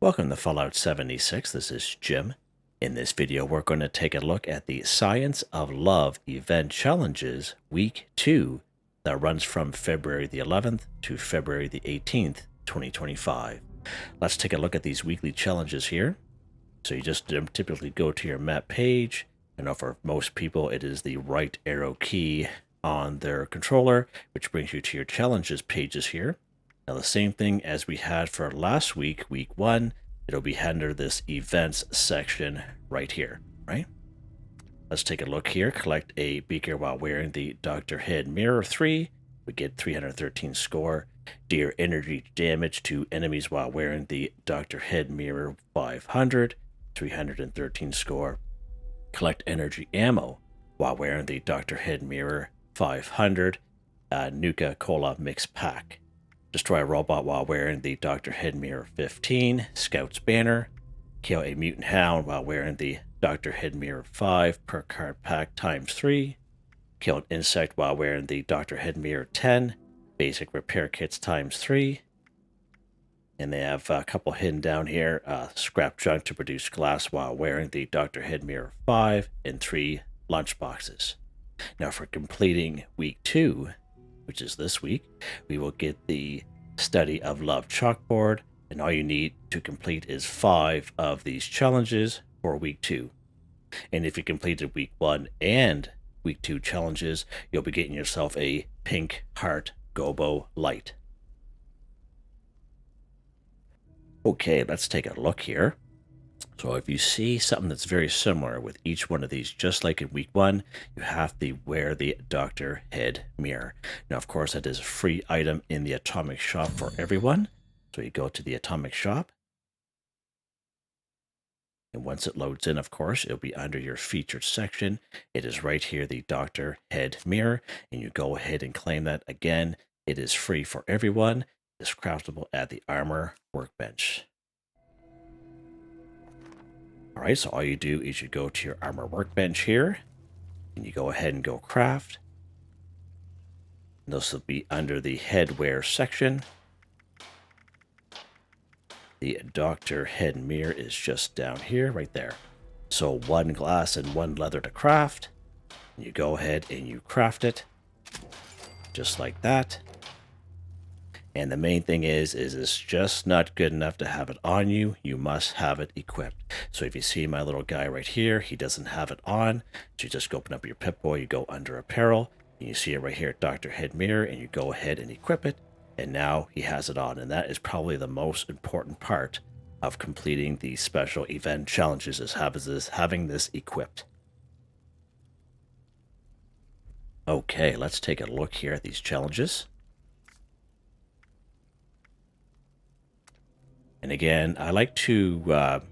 Welcome to Fallout 76. This is Jim. In this video, we're going to take a look at the Science of Love event challenges week 2 that runs from February the 11th to February the 18th, 2025. Let's take a look at these weekly challenges here. So you just typically go to your map page. I know for most people it is the right arrow key on their controller, which brings you to your challenges pages here. Now the same thing as we had for last week, week 1, it'll be under this events section right here, right? Let's take a look here. Collect a beaker while wearing the Dr. Head Mirror 3. We get 313 score. Deal energy damage to enemies while wearing the Dr. Head Mirror 500. 313 score. Collect energy ammo while wearing the Dr. Head Mirror 500. Nuka Cola Mix Pack. Destroy a robot while wearing the Dr. Head Mirror 15, Scout's Banner. Kill a mutant hound while wearing the Dr. Head Mirror 5, Perk Card Pack times 3. Kill an insect while wearing the Dr. Head Mirror 10, Basic Repair Kits times 3. And they have a couple hidden down here. Scrap junk to produce glass while wearing the Dr. Head Mirror 5 and 3 lunchboxes. Now for completing week 2, which is this week, we will get the Study of Love Chalkboard, and all you need to complete is 5 of these challenges for week 2. And if you completed week 1 and week 2 challenges, you'll be getting yourself a pink heart Gobo light. Okay, let's take a look here. So if you see something that's very similar with each one of these, just like in week 1, you have to wear the Dr. Head Mirror. Now, of course, that is a free item in the Atomic Shop for everyone. So you go to the Atomic Shop. And once it loads in, of course, it'll be under your featured section. It is right here, the Dr. Head Mirror. And you go ahead and claim that. Again, it is free for everyone. It's craftable at the Armor Workbench. Alright, so all you do is you go to your Armor Workbench here, and you go ahead and go craft. And this will be under the Headwear section. The Dr. Head Mirror is just down here, right there. So 1 glass and 1 leather to craft. And you go ahead and you craft it, just like that. And the main thing is it's just not good enough to have it on you. You must have it equipped. So if you see my little guy right here, he doesn't have it on. So you just open up your Pip-Boy, you go under apparel, and you see it right here, Dr. Head Mirror, and you go ahead and equip it. And now he has it on. And that is probably the most important part of completing the special event challenges is having this equipped. Okay, let's take a look here at these challenges. And again, I like to,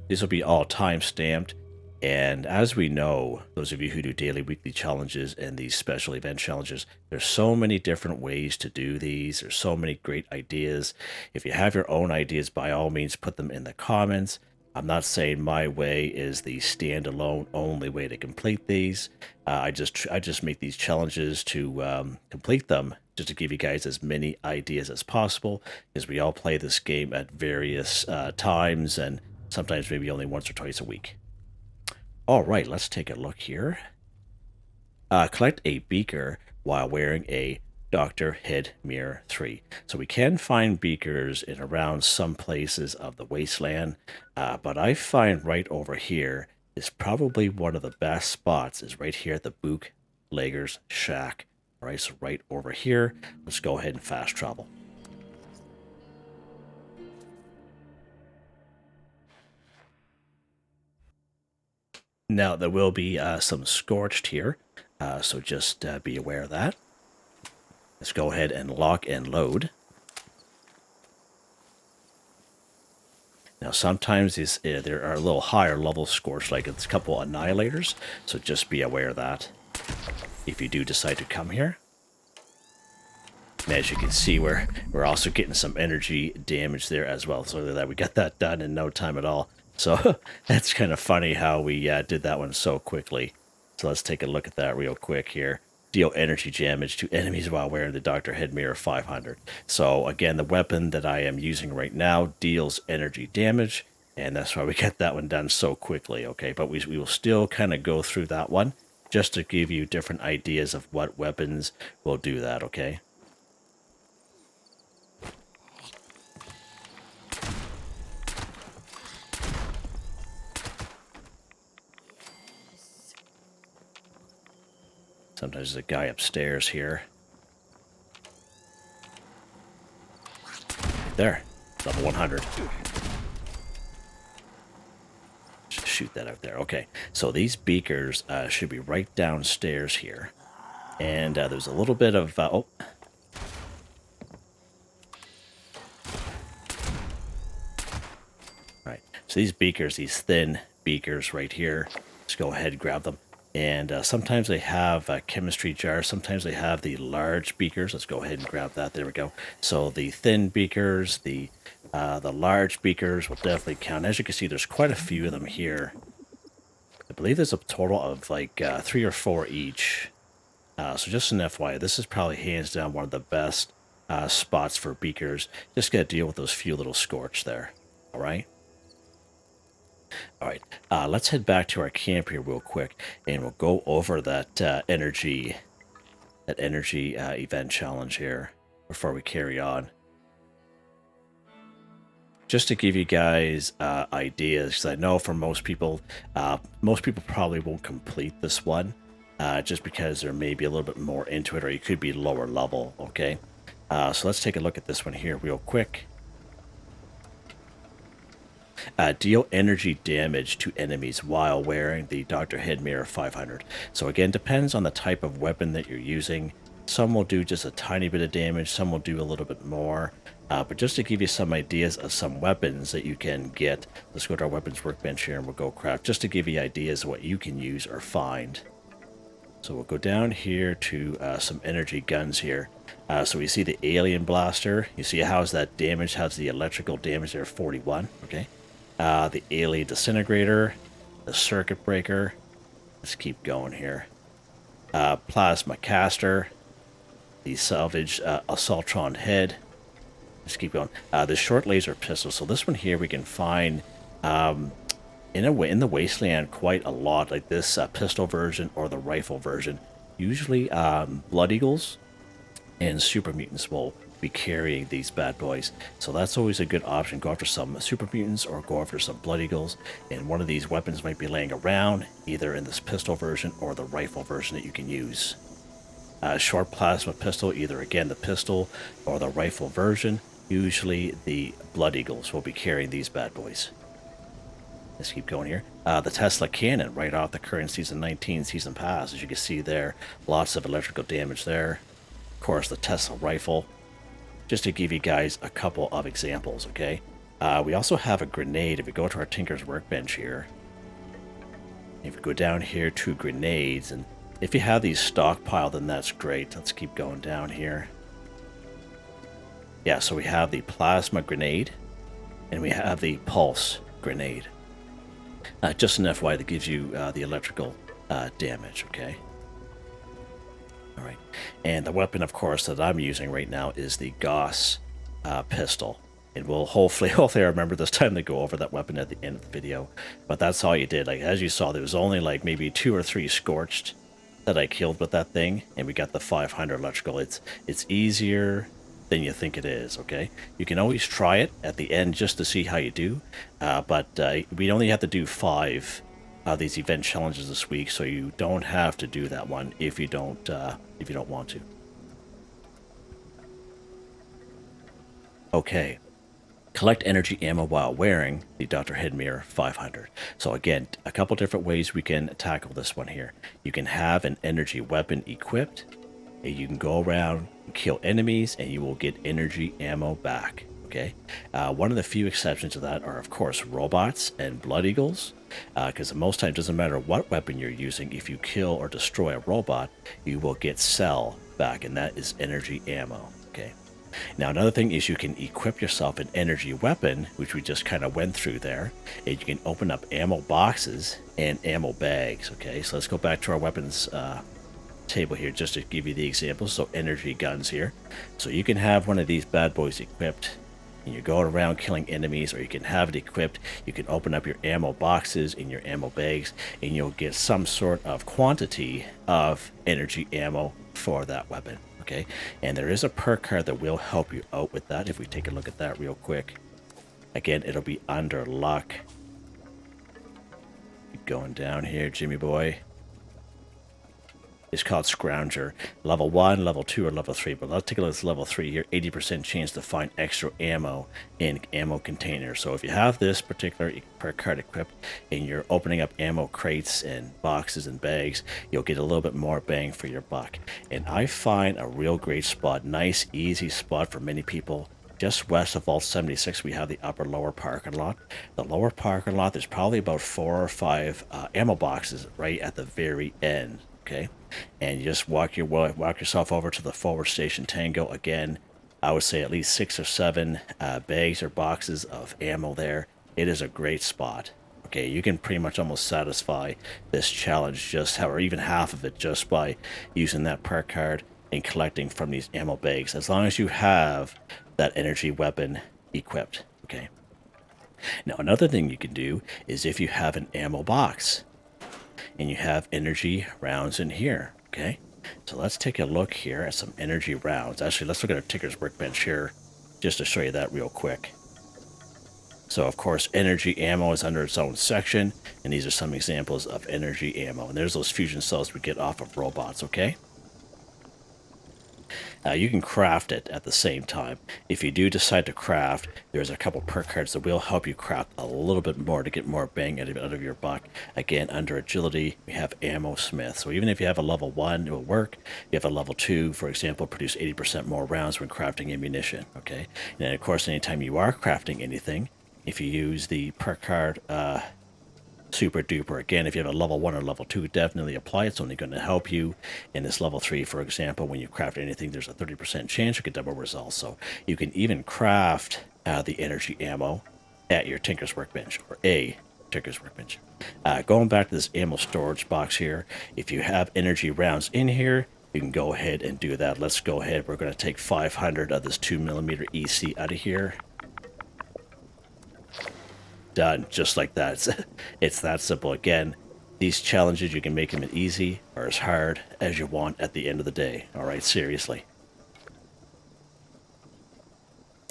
these will be all time stamped. And as we know, those of you who do daily, weekly challenges and these special event challenges, there's so many different ways to do these. There's so many great ideas. If you have your own ideas, by all means, put them in the comments. I'm not saying my way is the standalone only way to complete these. I just make these challenges to complete them, just to give you guys as many ideas as possible, because we all play this game at various times and sometimes maybe only once or twice a week. All right, let's take a look here. Collect a beaker while wearing a Dr. Head Mirror 3. So we can find beakers in around some places of the wasteland, but I find right over here is probably one of the best spots is right here at the Bootlegger's Shack. All right, so right over here, let's go ahead and fast travel. Now, there will be some scorched here, so just be aware of that. Let's go ahead and lock and load. Now, sometimes there are a little higher level scorched, like it's a couple annihilators, so just be aware of that if you do decide to come here. And as you can see, we're also getting some energy damage there as well, so that we got that done in no time at all. So that's kind of funny how we did that one so quickly. So let's take a look at that real quick here. deal energy damage to enemies while wearing the Dr. Head Mirror 500. So again, the weapon that I am using right now deals energy damage, and that's why we get that one done so quickly, okay? But we will still kind of go through that one just to give you different ideas of what weapons will do that, okay? Sometimes there's a guy upstairs here. Right there, level 100. Just shoot that out there. Okay, so these beakers should be right downstairs here. And there's a little bit of... oh. Alright, so these beakers, these thin beakers right here, let's go ahead and grab them. And sometimes they have chemistry jars. Sometimes they have the large beakers. Let's go ahead and grab that. There we go. So the thin beakers, the large beakers will definitely count. As you can see, there's quite a few of them here. I believe there's a total of like 3 or 4 each. So just an FYI, this is probably hands down one of the best spots for beakers. Just got to deal with those few little scorch there. All right. All right, let's head back to our camp here real quick, and we'll go over that energy event challenge here before we carry on. Just to give you guys ideas, because I know for most people probably won't complete this one, just because there may be a little bit more into it, or you could be lower level. Okay, so let's take a look at this one here real quick. Deal energy damage to enemies while wearing the Dr. Head Mirror 500. So again, depends on the type of weapon that you're using. Some will do just a tiny bit of damage, some will do a little bit more. But just to give you some ideas of some weapons that you can get, let's go to our weapons workbench here and we'll go craft, just to give you ideas of what you can use or find. So we'll go down here to some energy guns here. So we see the alien blaster. You see how's that damage, how's the electrical damage there, 41, okay? The alien disintegrator, the circuit breaker. Let's keep going here. Plasma caster, the salvage assaultron head. Let's keep going. The short laser pistol. So this one here we can find in the wasteland quite a lot, like this pistol version or the rifle version. Usually Blood Eagles and Super Mutants will be carrying these bad boys, so that's always a good option. Go after some Super Mutants or go after some Blood Eagles, and one of these weapons might be laying around either in this pistol version or the rifle version that you can use. Short plasma pistol, either again the pistol or the rifle version. Usually the Blood Eagles will be carrying these bad boys. Let's keep going here. The Tesla cannon right off the current season 19 season pass, as you can see there, lots of electrical damage there. Of course, the Tesla rifle. Just to give you guys a couple of examples, okay? We also have a grenade. If we go to our Tinker's Workbench here, if we go down here to grenades, and if you have these stockpiled, then that's great. Let's keep going down here. Yeah, so we have the plasma grenade, and we have the pulse grenade. Just an FYI that gives you the electrical damage, okay? All right, and the weapon, of course, that I'm using right now is the Gauss pistol. And we'll hopefully I remember this time to go over that weapon at the end of the video. But that's all you did. Like, as you saw, there was only like maybe 2 or 3 scorched that I killed with that thing, and we got the 500 electrical. It's easier than you think it is, okay? You can always try it at the end just to see how you do, but we only have to do 5 of these event challenges this week, so you don't have to do that one if you don't want to. Okay. Collect energy ammo while wearing the Dr. Head Mirror 500. So again, a couple different ways we can tackle this one here. You can have an energy weapon equipped, and you can go around and kill enemies, and you will get energy ammo back. Okay. One of the few exceptions to that are, of course, robots and Blood Eagles, because most times it doesn't matter what weapon you're using. If you kill or destroy a robot, you will get cell back, and that is energy ammo. Okay. Now, another thing is you can equip yourself an energy weapon, which we just kind of went through there, and you can open up ammo boxes and ammo bags. Okay, so let's go back to our weapons table here just to give you the example. So energy guns here. So you can have one of these bad boys equipped and you're going around killing enemies, or you can have it equipped. You can open up your ammo boxes in your ammo bags and you'll get some sort of quantity of energy ammo for that weapon. Okay, and there is a perk card that will help you out with that. If we take a look at that real quick, again, it'll be under luck. Going down here, Jimmy boy. It's called Scrounger. Level 1, Level 2, or Level 3. But let's take a look at Level 3 here. 80% chance to find extra ammo in ammo containers. So if you have this particular perk card equipped and you're opening up ammo crates and boxes and bags, you'll get a little bit more bang for your buck. And I find a real great spot, nice, easy spot for many people. Just west of Vault 76, we have the lower parking lot. The lower parking lot, there's probably about 4 or 5 ammo boxes right at the very end. Okay, and you just walk yourself over to the forward station Tango. Again, I would say at least 6 or 7 bags or boxes of ammo there. It is a great spot. Okay, you can pretty much almost satisfy this challenge or even half of it just by using that perk card and collecting from these ammo bags, as long as you have that energy weapon equipped. Okay, now another thing you can do is if you have an ammo box and you have energy rounds in here. Okay, so let's take a look here at some energy rounds. Actually, let's look at our Tinker's Workbench here just to show you that real quick. So of course, energy ammo is under its own section, and these are some examples of energy ammo. And there's those fusion cells we get off of robots. Okay, you can craft it at the same time. If you do decide to craft, there's a couple perk cards that will help you craft a little bit more to get more bang out of your buck. Again, under agility, we have Ammo Smith. So even if you have a level 1, it will work. If you have a level 2, for example, produce 80% more rounds when crafting ammunition. Okay, and then of course, anytime you are crafting anything, if you use the perk card Super Duper, again, if you have a level 1 or level 2, definitely apply. It's only going to help you. In this level 3, for example, when you craft anything, there's a 30% chance you get double results. So you can even craft the energy ammo at your Tinker's Workbench, or a Tinker's Workbench. Going back to this ammo storage box here, if you have energy rounds in here, you can go ahead and do that. Let's go ahead. We're going to take 500 of this 2mm EC out of here. Done, just like that. It's that simple. Again, these challenges, you can make them as easy or as hard as you want at the end of the day. All right, seriously.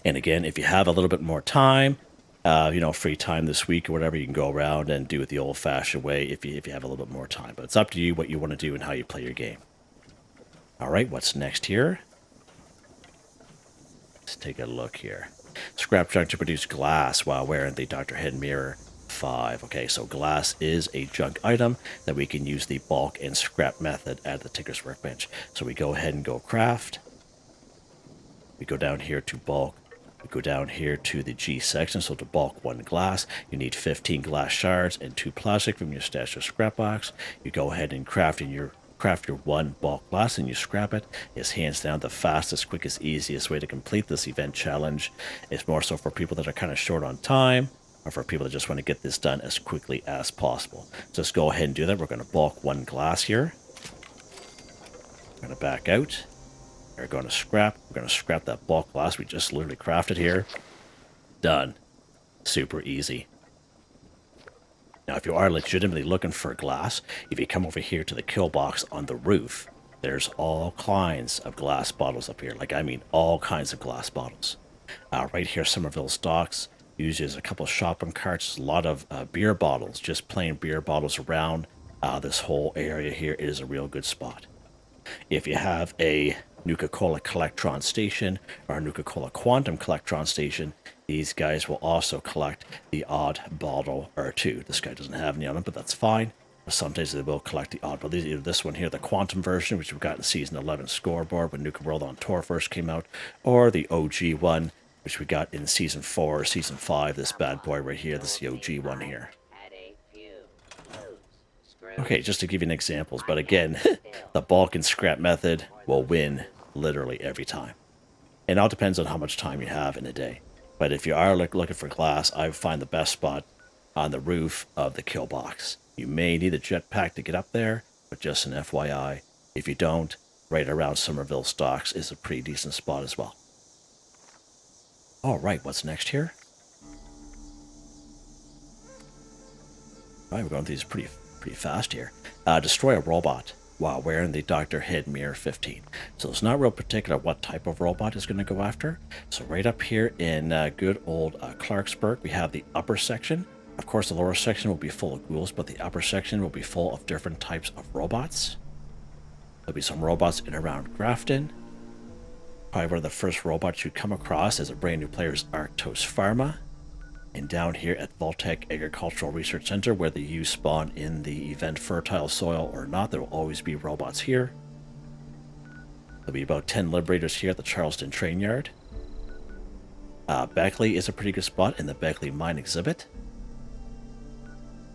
And again, if you have a little bit more time, free time this week or whatever, you can go around and do it the old-fashioned way if you have a little bit more time. But it's up to you what you want to do and how you play your game. All right, what's next here? Let's take a look here. Scrap junk to produce glass while wearing the Dr. Head Mirror 5. Okay, so glass is a junk item that we can use the bulk and scrap method at the Tinker's Workbench. So we go ahead and go craft. We go down here to bulk. We go down here to the G section. So to bulk 1 glass, you need 15 glass shards and 2 plastic from your stash or scrap box. You go ahead and craft your 1 bulk glass and you scrap it. It's hands down the fastest, quickest, easiest way to complete this event challenge. It's more so for people that are kind of short on time, or for people that just want to get this done as quickly as possible. Just go ahead and do that. We're going to bulk 1 glass here. We're going to back out. We're going to scrap. We're going to scrap that bulk glass we just literally crafted here. Done. Super easy. Now, if you are legitimately looking for glass, if you come over here to the kill box on the roof, there's all kinds of glass bottles up here. Like, I mean, all kinds of glass bottles. Right here, Somerville Stocks uses a couple of shopping carts, a lot of beer bottles, just plain beer bottles around this whole area here. It is a real good spot. If you have a Nuka-Cola Collectron station or a Nuka-Cola Quantum Collectron station, these guys will also collect the odd bottle or 2. This guy doesn't have any on him, but that's fine. But sometimes they will collect the odd bottle. Either this one here, the Quantum version, which we got in Season 11 Scoreboard when Nuka World on Tour first came out, or the OG one, which we got in Season 4 or Season 5, this bad boy right here. This is the OG one here. Okay, just to give you an examples, but again, the bulk and scrap method will win literally every time. And it all depends on how much time you have in a day. But if you are looking for glass, I find the best spot on the roof of the kill box. You may need a jetpack to get up there, but just an FYI, If you don't, right around Somerville Stocks is a pretty decent spot as well. All right, what's next here? All right, we're going through these pretty fast here. Destroy a robot while wearing the Dr. Head Mirror 15. So it's not real particular what type of robot is going to go after. So right up here in good old Clarksburg, we have the upper section. Of course, the lower section will be full of ghouls, but the upper section will be full of different types of robots. There'll be some robots in around Grafton. Probably one of the first robots you come across as a brand new player is Arctos Pharma. And down here at Voltec Agricultural Research Center, whether you spawn in the event fertile soil or not, there will always be robots here. There'll be about 10 Liberators here at the Charleston Train Yard. Beckley is a pretty good spot in the Beckley Mine Exhibit.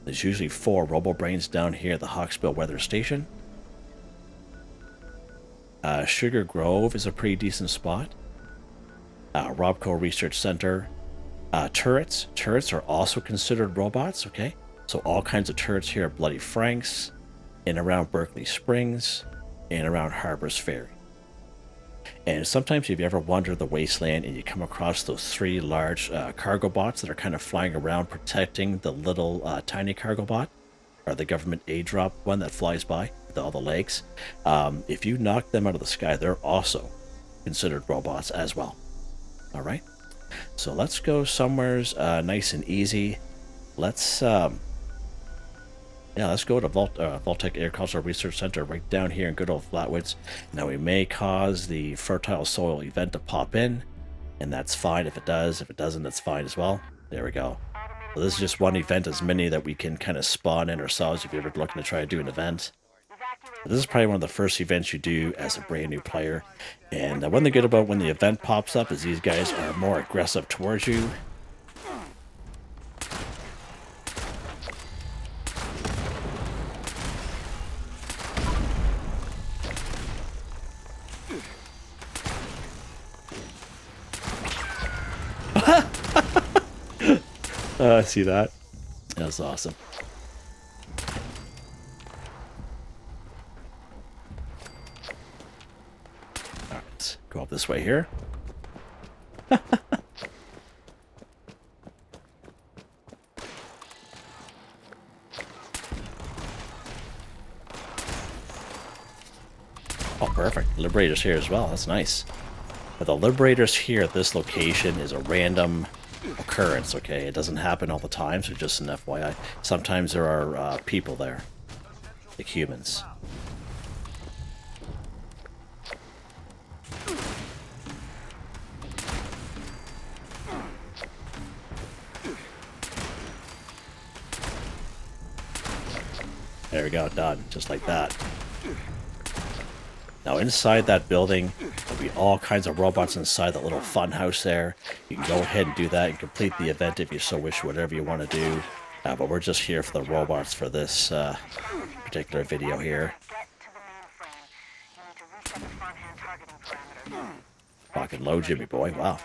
There's usually 4 Robo-Brains down here at the Hawksbill Weather Station. Sugar Grove is a pretty decent spot. Robco Research Center. Turrets. Turrets are also considered robots, okay? So all kinds of turrets here at Bloody Frank's, in around Berkeley Springs, and around Harbor's Ferry. And sometimes if you ever wander the wasteland and you come across those 3 large cargo bots that are kind of flying around protecting the little tiny cargo bot, or the government aid drop one that flies by with all the legs, if you knock them out of the sky, they're also considered robots as well. All right? So let's go somewheres nice and easy. Let's go to Voltec Agricultural Research Center right down here in good old Flatwoods. Now we may cause the fertile soil event to pop in, and that's fine if it does. If it doesn't, that's fine as well. There we go. So this is just one event as many that we can kind of spawn in ourselves if you're ever looking to try to do an event. This is probably one of the first events you do as a brand new player. And one thing good about when the event pops up is these guys are more aggressive towards you. I see that. That's awesome. Go up this way here. Oh, perfect. Liberators here as well. That's nice. But the Liberators here at this location is a random occurrence, okay? It doesn't happen all the time, so just an FYI. Sometimes there are people there. Like humans. There we go, done. Just like that. Now inside that building, there'll be all kinds of robots inside that little fun house there. You can go ahead and do that and complete the event if you so wish, whatever you want to do. But we're just here for the robots for this particular video here. Fucking low, Jimmy boy. Wow.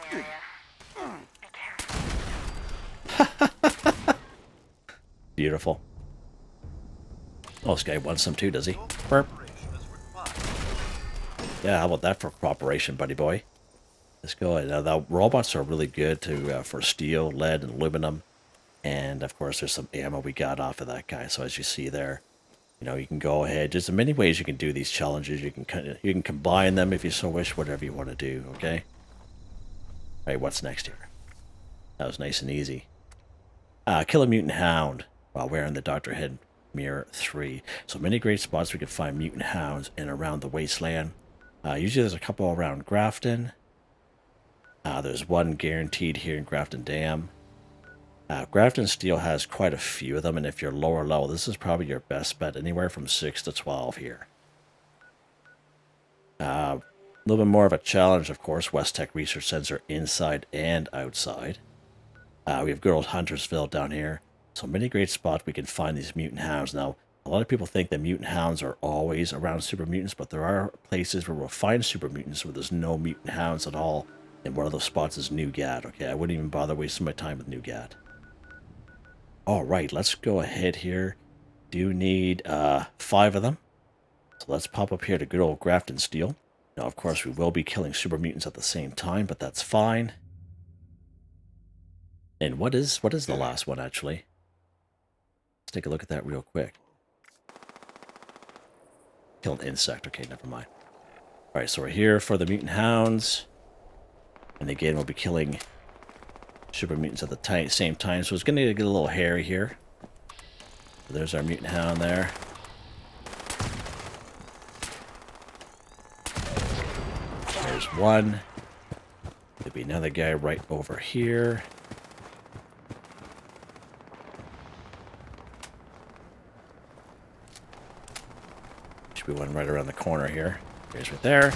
Beautiful. Oh, this guy wants some too, does he? Burp. Yeah, how about that for cooperation, buddy boy? Let's go ahead. Now, the robots are really good to for steel, lead, and aluminum. And, of course, there's some ammo we got off of that guy. So, as you see there, you know, you can go ahead. There's many ways you can do these challenges. You can combine them if you so wish, whatever you want to do, okay? All right, what's next here? That was nice and easy. Kill a mutant hound while wearing the Dr. Head Mirror 3. So, many great spots we can find mutant hounds in around the wasteland. Usually there's a couple around Grafton. There's one guaranteed here in Grafton Dam. Grafton Steel has quite a few of them, and if you're lower level, this is probably your best bet, anywhere from 6 to 12 here. A little bit more of a challenge, of course, West Tech Research Center inside and outside. We have good old Huntersville down here. So many great spots we can find these mutant hounds. Now, a lot of people think that mutant hounds are always around super mutants, but there are places where we'll find super mutants where there's no mutant hounds at all. And one of those spots is Newgat. Okay, I wouldn't even bother wasting my time with Newgat. All right, let's go ahead here. Do need 5 of them. So let's pop up here to good old Grafton Steel. Now, of course, we will be killing super mutants at the same time, but that's fine. And what is the last one, actually? Let's take a look at that real quick. Kill an insect. Okay, never mind. All right, so we're here for the mutant hounds. And again, we'll be killing super mutants at the same time. So it's going to get a little hairy here. So there's our mutant hound there. There's one. There'll be another guy right over here. Should be one right around the corner here. There's right there.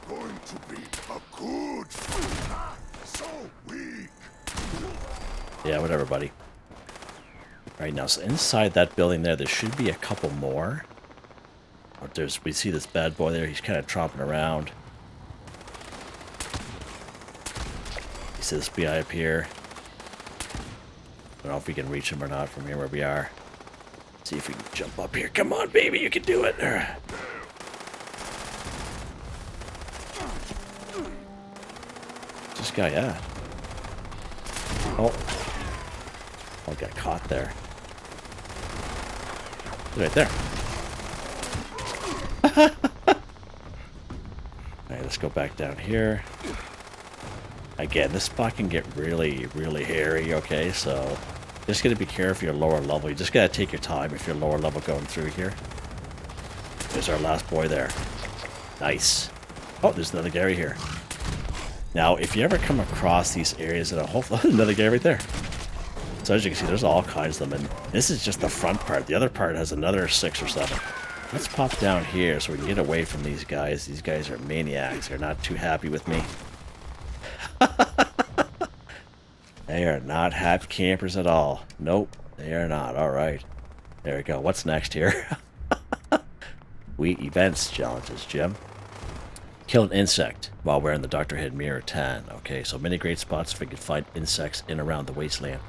Going to be a good so weak. Yeah, whatever, buddy. Alright, now, so inside that building there should be a couple more. We see this bad boy there. He's kind of tromping around. You see this BI up here. I don't know if we can reach him or not from here where we are. See if we can jump up here. Come on, baby, you can do it. Where's this guy at? Oh, got caught there. Right there. Alright, let's go back down here. Again, this spot can get really, really hairy, okay? So, just gotta be careful you're lower level. You just gotta take your time if you're lower level going through here. There's our last boy there. Nice. Oh, there's another Gary here. Now, if you ever come across these areas, and hopefully another guy right there. So as you can see, there's all kinds of them, and this is just the front part. The other part has another 6 or 7. Let's pop down here so we can get away from these guys. These guys are maniacs. They're not too happy with me. They are not happy campers at all. Nope, they are not. All right. There we go. What's next here? Wheat events challenges, Jim. Kill an insect while wearing the Dr. Head Mirror Tan. Okay, so many great spots if we can find insects in around the wasteland.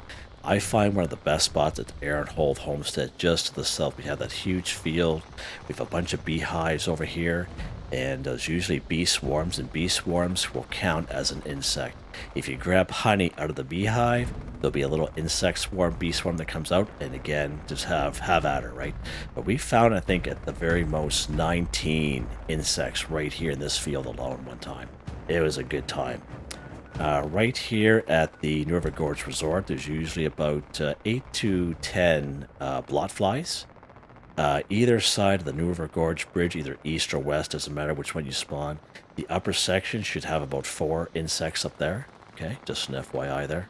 I find one of the best spots at the Aaronhold Homestead just to the south. We have that huge field. We have a bunch of beehives over here, and there's usually bee swarms, and bee swarms will count as an insect. If you grab honey out of the beehive, there'll be a little insect swarm, bee swarm that comes out, and again, just have at her, right? But we found, I think, at the very most 19 insects right here in this field alone one time. It was a good time. Right here at the New River Gorge Resort, there's usually about 8 to 10 blot flies. Either side of the New River Gorge Bridge, either east or west, doesn't matter which one you spawn. The upper section should have about 4 insects up there. Okay, just an FYI there.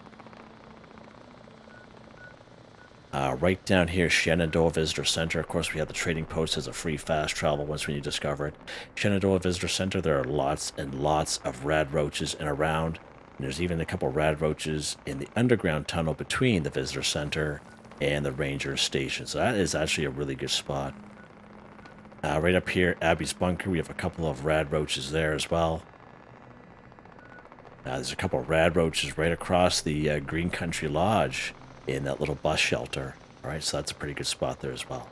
Right down here, Shenandoah Visitor Center. Of course, we have the trading post as a free fast travel once when you discover it. Shenandoah Visitor Center, there are lots and lots of rad roaches and around. And there's even a couple rad roaches in the underground tunnel between the visitor center and the ranger station. So that is actually a really good spot. Right up here, Abby's Bunker, we have a couple of rad roaches there as well. There's a couple of rad roaches right across the Green Country Lodge in that little bus shelter. All right, so that's a pretty good spot there as well.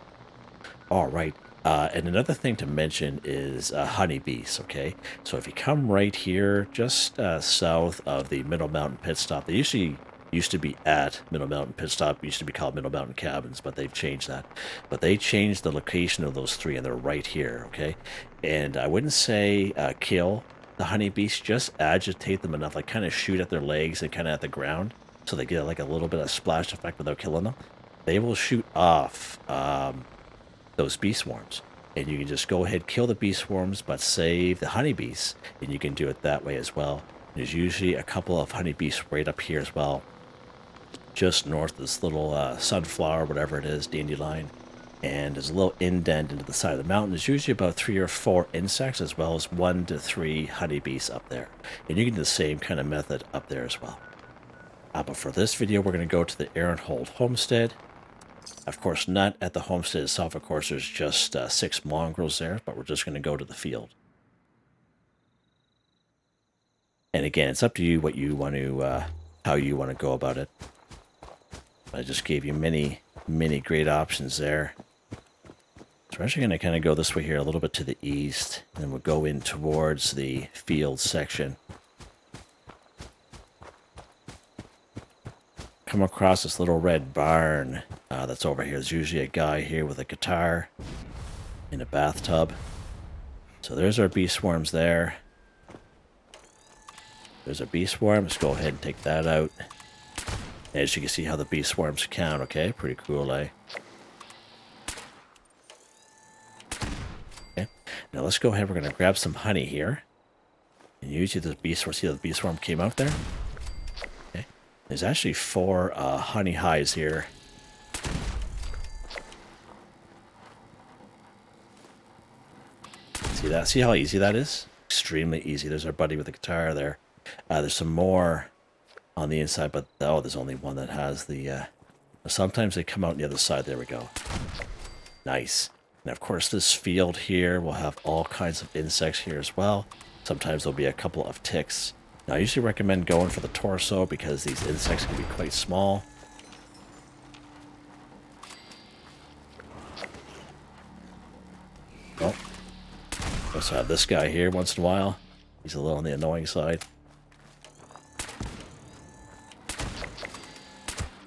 All right, and another thing to mention is honeybees, okay? So if you come right here, just south of the Middle Mountain Pit Stop, they usually used to be at Middle Mountain Pit Stop, used to be called Middle Mountain Cabins, but they've changed that. But they changed the location of those 3, and they're right here, okay? And I wouldn't say kill the honeybees, just agitate them enough, like kind of shoot at their legs and kind of at the ground, so they get like a little bit of splash effect without killing them. They will shoot off those bee swarms, and you can just go ahead, kill the bee swarms, but save the honeybees, and you can do it that way as well. There's usually a couple of honeybees right up here as well, just north of this little sunflower, whatever it is, dandelion, and there's a little indent into the side of the mountain. There's usually about 3 or 4 insects, as well as 1 to 3 honeybees up there, and you can do the same kind of method up there as well. But for this video, we're going to go to the Aaronhold Homestead. Of course, not at the homestead itself. Of course, there's just 6 mongrels there, but we're just going to go to the field. And again, it's up to you what you want to, how you want to go about it. I just gave you many, many great options there. So we're actually going to kind of go this way here a little bit to the east, and then we'll go in towards the field section. Come across this little red barn that's over here. There's usually a guy here with a guitar in a bathtub. So there's our bee swarms there. There's a bee swarm. Let's go ahead and take that out. As you can see how the bee swarms count, okay? Pretty cool, eh? Okay. Now let's go ahead. We're going to grab some honey here. And usually the bee swarm, see how the bee swarm came out there? Okay. There's actually 4 honey hives here. See that? See how easy that is? Extremely easy. There's our buddy with the guitar there. There's some more on the inside, but oh, there's only one that has the... sometimes they come out on the other side. There we go. Nice. And of course, this field here will have all kinds of insects here as well. Sometimes there'll be a couple of ticks. Now, I usually recommend going for the torso because these insects can be quite small. Oh. Also have this guy here once in a while. He's a little on the annoying side.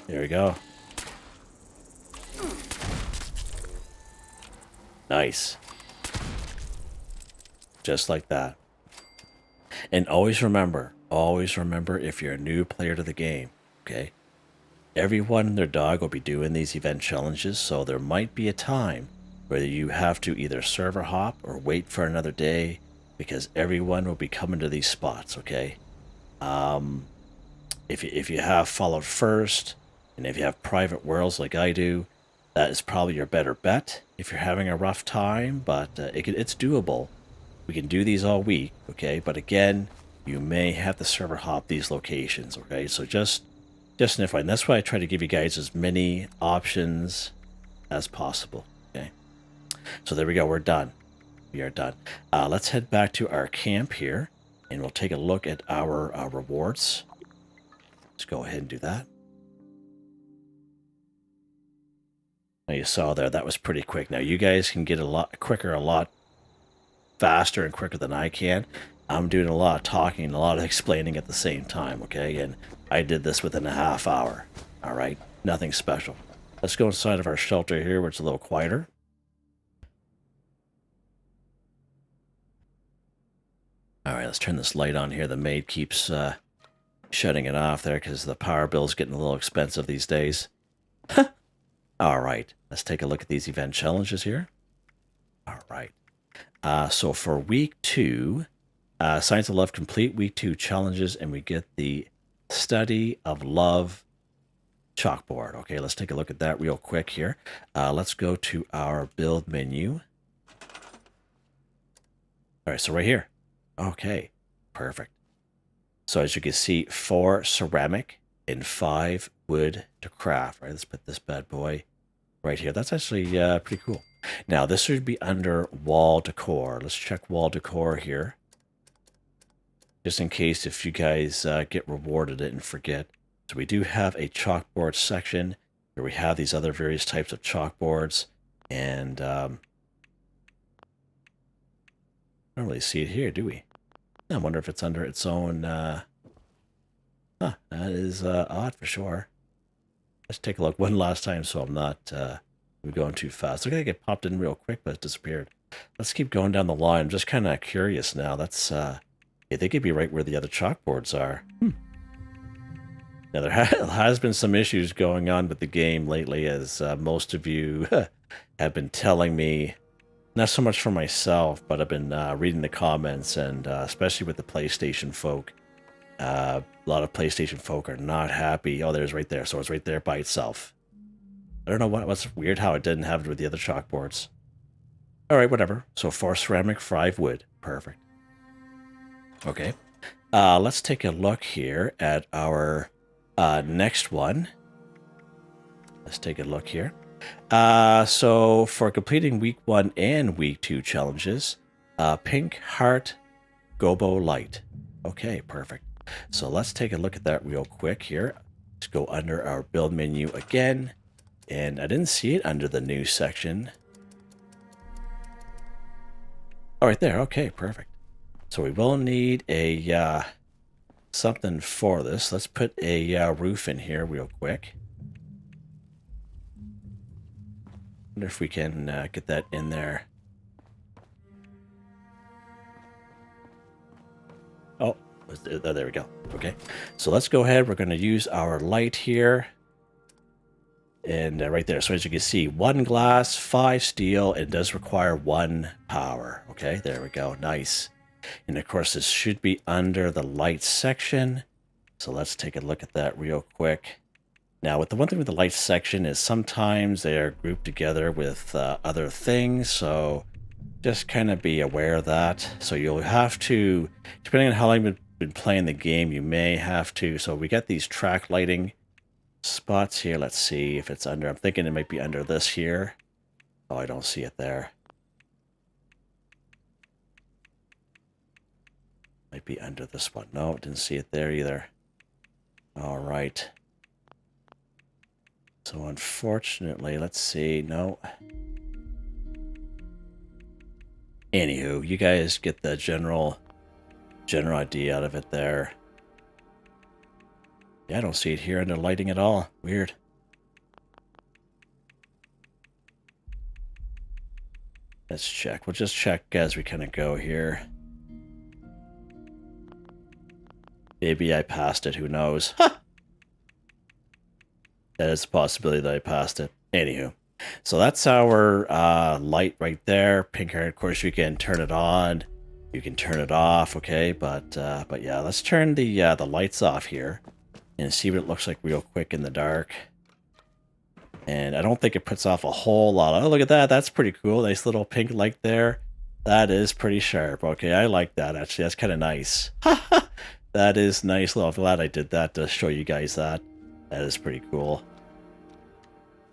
There we go. Nice. Just like that. And always remember if you're a new player to the game, okay? Everyone and their dog will be doing these event challenges, so there might be a time where you have to either server hop or wait for another day because everyone will be coming to these spots, okay? If you have followed first, and if you have private worlds like I do, that is probably your better bet if you're having a rough time, but it's doable. We can do these all week, okay? But again, you may have to server hop these locations, okay? So just FYI, and that's why I try to give you guys as many options as possible, okay? So there we go, we're done. We are done. Let's head back to our camp here, and we'll take a look at our rewards. Let's go ahead and do that. Now you saw there, that was pretty quick. Now you guys can get a lot quicker, a lot faster and quicker than I can. I'm doing a lot of talking and a lot of explaining at the same time, okay? And I did this within a half hour, all right? Nothing special. Let's go inside of our shelter here where it's a little quieter. All right, let's turn this light on here. The maid keeps shutting it off there because the power bill's getting a little expensive these days. All right, let's take a look at these event challenges here. All right. So for week 2, Science of Love complete week 2 challenges, and we get the Study of Love chalkboard. Okay, let's take a look at that real quick here. Let's go to our build menu. All right, so right here. Okay, perfect. So as you can see, 4 ceramic and 5 wood to craft. Right, let's put this bad boy right here. That's actually pretty cool. Now, this should be under wall decor. Let's check wall decor here. Just in case if you guys get rewarded it and forget. So we do have a chalkboard section where we have these other various types of chalkboards. And I don't really see it here, do we? I wonder if it's under its own... that is odd for sure. Let's take a look one last time so I'm not... I'm going too fast. Look like it popped in real quick, but it disappeared. Let's keep going down the line. I'm just kind of curious now. That's, I think it'd be right where the other chalkboards are. Now, there has been some issues going on with the game lately, as most of you have been telling me, not so much for myself, but I've been reading the comments, and especially with the PlayStation folk. A lot of PlayStation folk are not happy. Oh, there's right there. So it's right there by itself. I don't know what's weird how it didn't have it with the other chalkboards. All right, whatever. So 4 ceramic, 5 wood. Perfect. Okay. Let's take a look here at our next one. Let's take a look here. So for completing week 1 and week 2 challenges, Pink Heart Gobo Light. Okay, perfect. So let's take a look at that real quick here. Let's go under our build menu again. And I didn't see it under the new section. Oh, right there. Okay, perfect. So we will need a something for this. Let's put a roof in here real quick. Wonder if we can get that in there. Oh, there we go. Okay, so let's go ahead. We're going to use our light here. And right there. So as you can see, 1 glass, 5 steel, and it does require 1 power. Okay, there we go. Nice. And of course, this should be under the light section. So let's take a look at that real quick. Now, with the one thing with the light section is sometimes they are grouped together with other things. So just kind of be aware of that. So you'll have to, depending on how long you've been playing the game, you may have to. So we got these track lighting spots here. Let's see if it's under. I'm thinking it might be under this here. Oh, I don't see it there. Might be under this one. No, didn't see it there either. All right. So unfortunately, let's see. No. Anywho, you guys get the general idea out of it there. Yeah, I don't see it here under lighting at all. Weird. Let's check. We'll just check as we kind of go here. Maybe I passed it. Who knows? Ha! That is a possibility that I passed it. Anywho. So that's our light right there. Pink hair, of course, you can turn it on. You can turn it off, okay? But yeah, let's turn the lights off here and see what it looks like real quick in the dark. And I don't think it puts off a whole lot. Oh, look at that. That's pretty cool. Nice little pink light there. That is pretty sharp. Okay, I like that, actually. That's kind of nice. That is nice. Well, I'm glad I did that to show you guys that. That is pretty cool.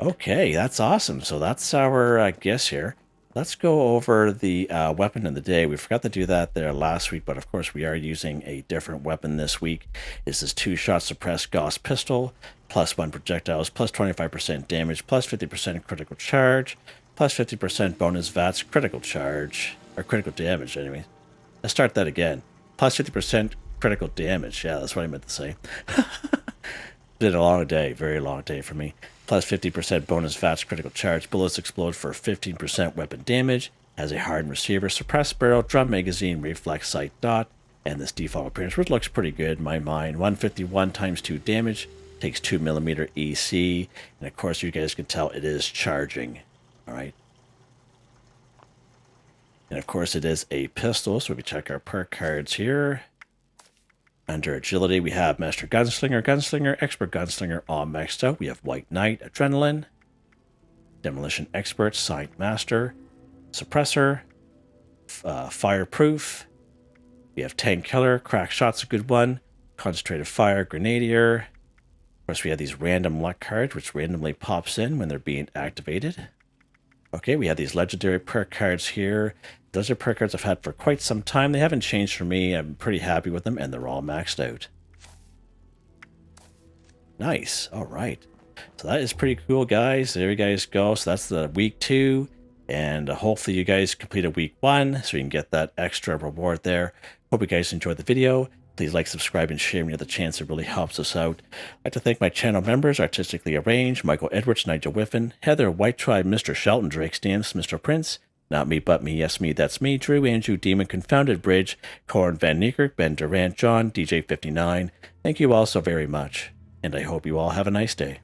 Okay, that's awesome. So that's our guess here. Let's go over the weapon of the day. We forgot to do that there last week, but of course we are using a different weapon this week. This is 2-shot suppressed Gauss pistol, +1 projectiles, +25% damage, +50% critical charge, +50% bonus VATS critical charge, or critical damage anyway. Let's start that again. +50% critical damage. Yeah, that's what I meant to say. Been a long day, very long day for me. +50% bonus VATS critical charge. Bullets explode for 15% weapon damage. Has a hardened receiver, suppressed barrel, drum magazine, reflex sight dot, and this default appearance, which looks pretty good in my mind. 151 times 2 damage. Takes 2mm EC. And of course, you guys can tell it is charging. Alright. And of course, it is a pistol. So we check our perk cards here. Under agility, we have Master Gunslinger, Expert Gunslinger, all maxed out. We have White Knight, Adrenaline, Demolition Expert, Sight Master, Suppressor, Fireproof. We have Tank Killer, Crack Shot's a good one, Concentrated Fire, Grenadier. Of course, we have these random luck cards, which randomly pops in when they're being activated. Okay, we have these legendary perk cards here. Those are perk cards I've had for quite some time. They haven't changed for me. I'm pretty happy with them, and they're all maxed out. Nice. All right. So that is pretty cool, guys. There you guys go. So that's the week 2, and hopefully you guys completed week 1, so you can get that extra reward there. Hope you guys enjoyed the video. Please like, subscribe, and share when you have the chance. It really helps us out. I'd like to thank my channel members, Artistically Arranged, Michael Edwards, Nigel Whiffen, Heather, White Tribe, Mr. Shelton, Drake Stamps, Mr. Prince, Not Me But Me, Yes Me, That's Me, Drew, Andrew, Demon, Confounded Bridge, Corin Van Niekerk, Ben Durant, John, DJ59. Thank you all so very much, and I hope you all have a nice day.